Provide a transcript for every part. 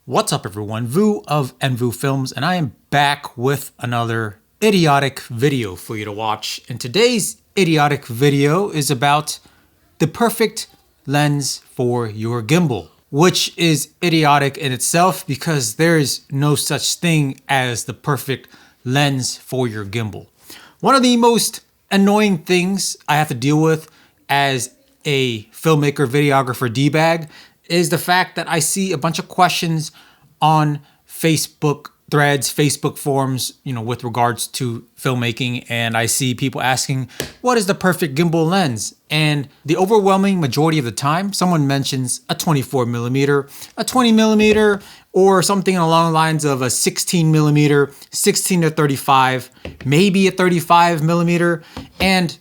What's up everyone, Vu of Envu Films, and I am back with another idiotic video for you to watch. And today's idiotic video is about the perfect lens for your gimbal, which is idiotic in itself because there is no such thing as the perfect lens for your gimbal. One of the most annoying things I have to deal with as a filmmaker, videographer, D-bag is the fact that I see a bunch of questions on Facebook threads, Facebook forums, with regards to filmmaking. And I see people asking, what is the perfect gimbal lens? And the overwhelming majority of the time, someone mentions a 24 millimeter, a 20 millimeter, or something along the lines of a 16 millimeter, 16 to 35, maybe a 35 millimeter. And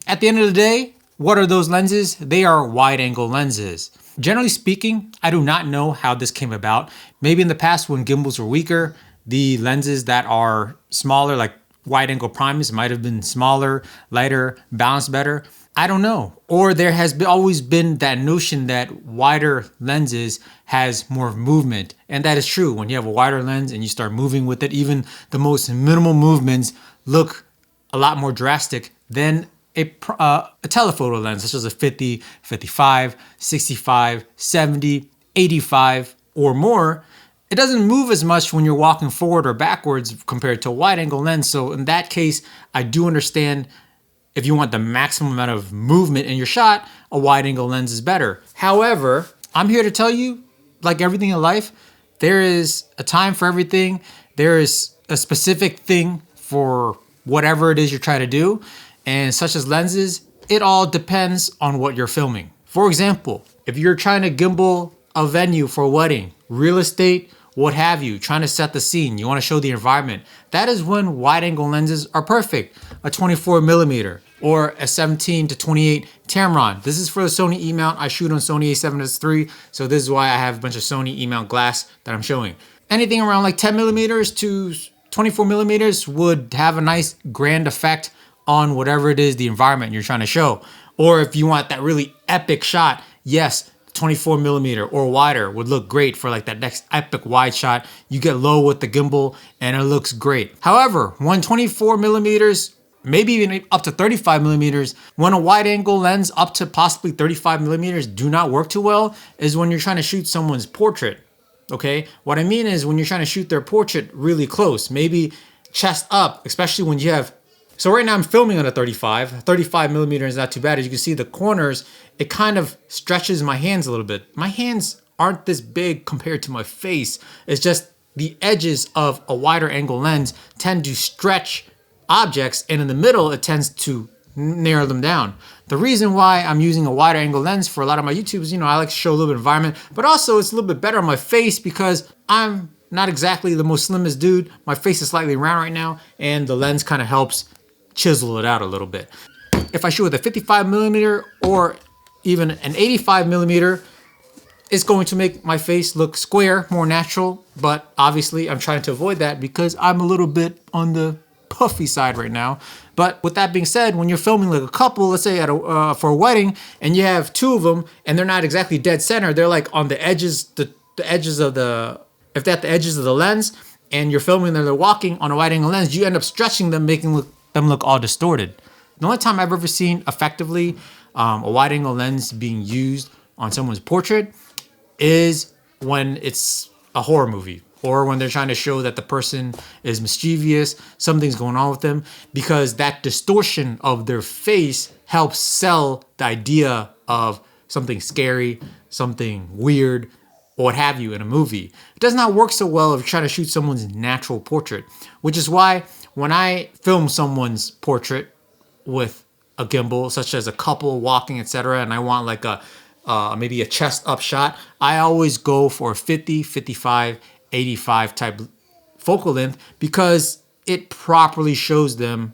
at the end of the day, what are those lenses? They are wide angle lenses. Generally speaking, I do not know how this came about. Maybe in the past when gimbals were weaker, the lenses that are smaller, like wide angle primes, might have been smaller, lighter, balanced better. I don't know. Or there has always been that notion that wider lenses has more movement. And that is true. When you have a wider lens and you start moving with it, even the most minimal movements look a lot more drastic than a telephoto lens, such as a 50, 55, 65, 70, 85 or more. It doesn't move as much when you're walking forward or backwards compared to a wide angle lens. So in that case, I do understand if you want the maximum amount of movement in your shot, a wide angle lens is better. However, I'm here to tell you, like everything in life, there is a time for everything. There is a specific thing for whatever it is you're trying to do. And such as lenses, it all depends on what you're filming. For example, if you're trying to gimbal a venue for a wedding, real estate, what have you, trying to set the scene, you want to show the environment, that is when wide angle lenses are perfect. A 24 millimeter or a 17 to 28 Tamron. This is for the Sony E-mount. I shoot on Sony a7S III, so this is why I have a bunch of Sony E-mount glass that I'm showing. Anything around like 10 millimeters to 24 millimeters would have a nice grand effect on whatever it is, the environment you're trying to show. Or if you want that really epic shot, yes, 24 millimeter or wider would look great for like that next epic wide shot. You get low with the gimbal and it looks great. However, when 24 millimeters, maybe even up to 35 millimeters, when a wide angle lens up to possibly 35 millimeters do not work too well is when you're trying to shoot someone's portrait. Okay, what I mean is when you're trying to shoot their portrait really close, maybe chest up, especially when you have. So right now I'm filming on a 35 millimeter is not too bad. As you can see the corners, it kind of stretches my hands a little bit. My hands aren't this big compared to my face. It's just the edges of a wider angle lens tend to stretch objects, and in the middle, it tends to narrow them down. The reason why I'm using a wider angle lens for a lot of my YouTubes, I like to show a little bit of environment, but also it's a little bit better on my face because I'm not exactly the most slimmest dude. My face is slightly round right now, and the lens kind of helps chisel it out a little bit. If I shoot with a 55 millimeter or even an 85 millimeter, it's going to make my face look square, more natural. But obviously I'm trying to avoid that because I'm a little bit on the puffy side right now. But with that being said, when you're filming like a couple, let's say for a wedding, and you have two of them and they're not exactly dead center, they're like on the edges, the edges of the, if they're at the edges of the lens and you're filming them, they're walking on a wide angle lens, you end up stretching them, making them look all distorted. The only time I've ever seen effectively a wide angle lens being used on someone's portrait is when it's a horror movie or when they're trying to show that the person is mischievous, something's going on with them, because that distortion of their face helps sell the idea of something scary, something weird, or what have you in a movie. It does not work so well if you're trying to shoot someone's natural portrait, which is why when I film someone's portrait with a gimbal, such as a couple walking, etc., and I want like a maybe a chest up shot, I always go for a 50, 55, 85 type focal length because it properly shows them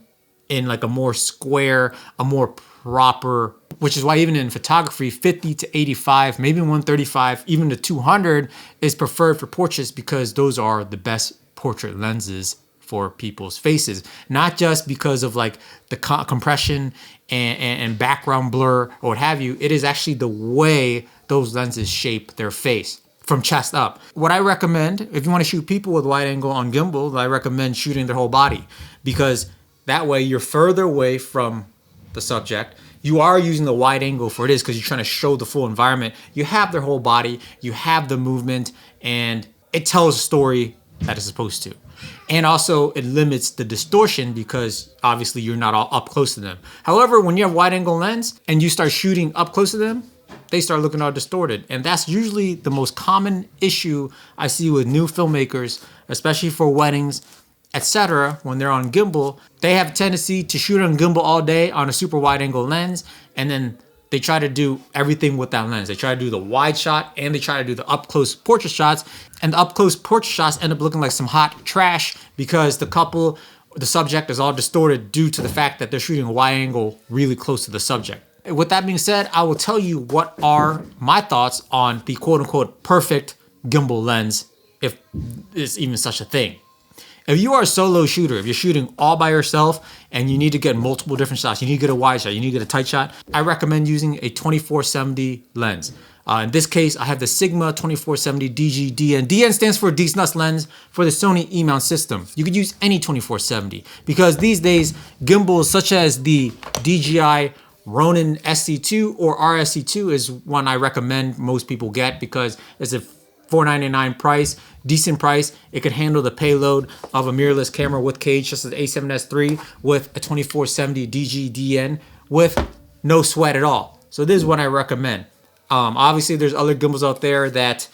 in like a more square, a more proper, which is why even in photography, 50 to 85, maybe 135, even to 200 is preferred for portraits because those are the best portrait lenses for people's faces, not just because of like the compression and background blur or what have you. It is actually the way those lenses shape their face. from chest up. What I recommend, if you want to shoot people with wide angle on gimbal, I recommend shooting their whole body, because that way you're further away from the subject. You are using the wide angle for this because you're trying to show the full environment. You have their whole body, you have the movement, and it tells a story that it's supposed to. And also it limits the distortion because obviously you're not all up close to them. However, when you have wide angle lens and you start shooting up close to them, they start looking all distorted. And that's usually the most common issue I see with new filmmakers, especially for weddings, etc. When they're on gimbal, they have a tendency to shoot on gimbal all day on a super wide angle lens, and then they try to do everything with that lens. They try to do the wide shot and they try to do the up close portrait shots, and the up close portrait shots end up looking like some hot trash because the subject is all distorted due to the fact that they're shooting a wide angle really close to the subject. With that being said, I will tell you what are my thoughts on the quote unquote perfect gimbal lens, if there's even such a thing. If you are a solo shooter, if you're shooting all by yourself and you need to get multiple different shots, you need to get a wide shot, you need to get a tight shot, I recommend using a 2470 lens. In this case, I have the Sigma 2470 DG-DN. DN stands for Deez Nuts lens for the Sony E-mount system. You could use any 2470 because these days, gimbals such as the DJI Ronin SC2 or RSC2 is one I recommend most people get because it's a $499 price, decent price. It could handle the payload of a mirrorless camera with cage, just as the A7S III with a 2470 DG-DN with no sweat at all. So this is what I recommend. Obviously, there's other gimbals out there that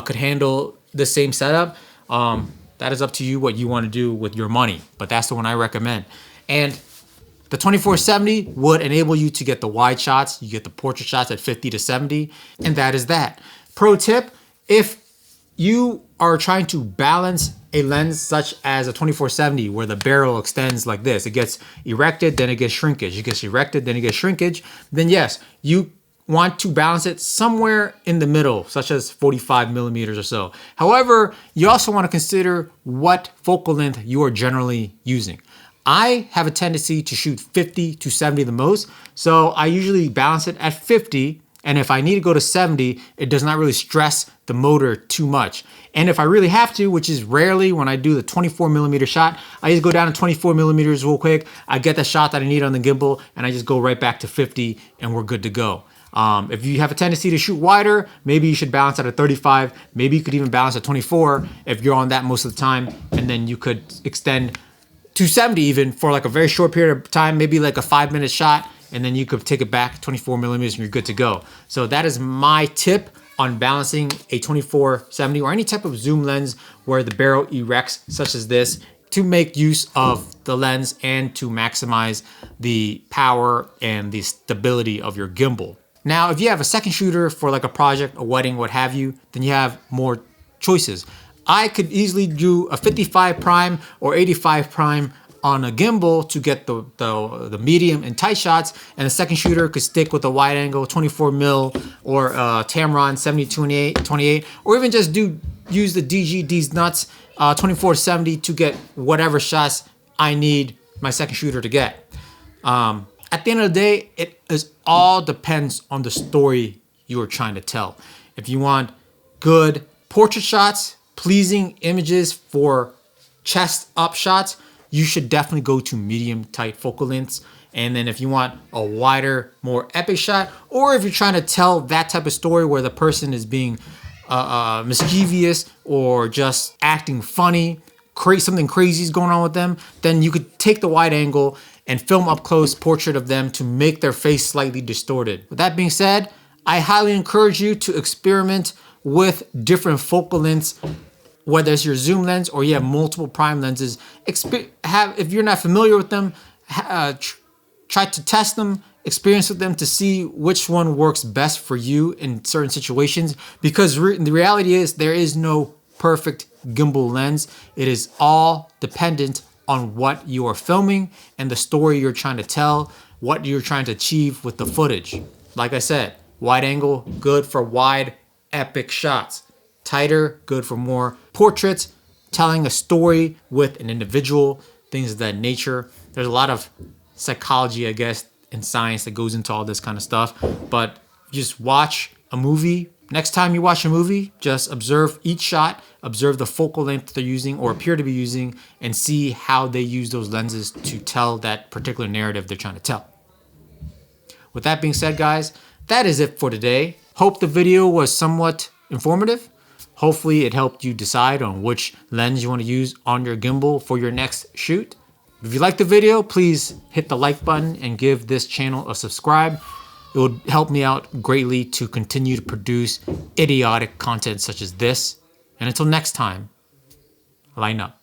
could handle the same setup. That is up to you what you want to do with your money, but that's the one I recommend. And the 2470 would enable you to get the wide shots. You get the portrait shots at 50 to 70, and that is that. Pro tip, if you are trying to balance a lens such as a 2470 where the barrel extends like this, it gets erected, then it gets shrinkage, it gets erected, then it gets shrinkage, then yes, you want to balance it somewhere in the middle, such as 45 millimeters or so. However, you also want to consider what focal length you are generally using. I have a tendency to shoot 50 to 70 the most, so I usually balance it at 50. And if I need to go to 70, it does not really stress the motor too much. And if I really have to, which is rarely when I do the 24 millimeter shot, I just go down to 24 millimeters real quick. I get the shot that I need on the gimbal and I just go right back to 50 and we're good to go. If you have a tendency to shoot wider, maybe you should balance at a 35. Maybe you could even balance at 24 if you're on that most of the time. And then you could extend to 70 even for like a very short period of time, maybe like a 5-minute shot. And then you could take it back 24 millimeters and you're good to go. So that is my tip on balancing a 2470 or any type of zoom lens where the barrel erects such as this to make use of the lens and to maximize the power and the stability of your gimbal. Now, if you have a second shooter for like a project, a wedding, what have you, then you have more choices. I could easily do a 55 prime or 85 prime on a gimbal to get the medium and tight shots, and the second shooter could stick with a wide angle 24 mil or Tamron 70-28, or even just use the Deez Nuts 2470 to get whatever shots I need my second shooter to get. At the end of the day, it is all depends on the story you are trying to tell. If you want good portrait shots, pleasing images for chest up shots, you should definitely go to medium tight focal lengths. And then if you want a wider, more epic shot, or if you're trying to tell that type of story where the person is being mischievous or just acting funny, something crazy is going on with them, then you could take the wide angle and film up close portrait of them to make their face slightly distorted. With that being said, I highly encourage you to experiment with different focal lengths, whether it's your zoom lens or you have multiple prime lenses. If you're not familiar with them, try to test them, experience with them to see which one works best for you in certain situations. Because the reality is there is no perfect gimbal lens. It is all dependent on what you are filming and the story you're trying to tell, what you're trying to achieve with the footage. Like I said, wide angle, good for wide, epic shots. Tighter, good for more portraits, telling a story with an individual, things of that nature. There's a lot of psychology, I guess, and science that goes into all this kind of stuff. But just watch a movie, Next time you watch a movie, just observe each shot, observe the focal length they're using or appear to be using, and see how they use those lenses to tell that particular narrative they're trying to tell. With that being said, guys, that is it for today. Hope the video was somewhat informative. Hopefully it helped you decide on which lens you want to use on your gimbal for your next shoot. If you liked the video, please hit the like button and give this channel a subscribe. It would help me out greatly to continue to produce idiotic content such as this. And until next time, line up.